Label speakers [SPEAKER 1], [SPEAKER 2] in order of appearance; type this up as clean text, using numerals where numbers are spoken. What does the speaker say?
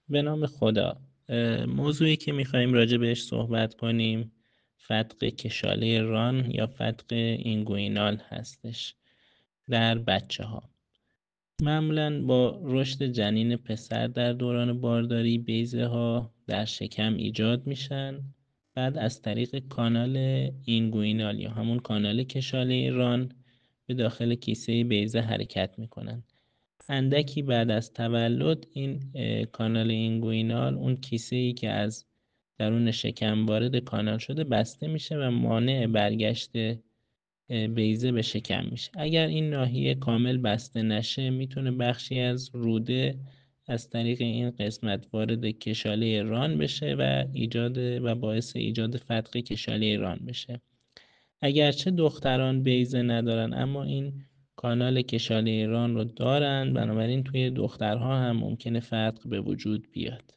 [SPEAKER 1] به نام خدا. موضوعی که میخوایم راجع بهش صحبت کنیم فتق کشاله ران یا فتق اینگوینال هستش در بچه ها. معمولاً با رشد جنین پسر در دوران بارداری بیضه ها در شکم ایجاد میشن، بعد از طریق کانال اینگوینال یا همون کانال کشاله ران به داخل کیسه بیضه حرکت میکنن. اندکی بعد از تولد این کانال اینگوینال، اون کیسه‌ای که از درون شکم وارد کانال شده، بسته میشه و مانع برگشت بیضه به شکم میشه. اگر این ناحیه کامل بسته نشه میتونه بخشی از روده از طریق این قسمت وارد کشاله ران بشه و باعث ایجاد فتق کشاله ران بشه. اگرچه دختران بیضه ندارن اما این کانال کشاله ران رو دارن، بنابراین توی دخترها هم ممکنه فتق به وجود بیاد.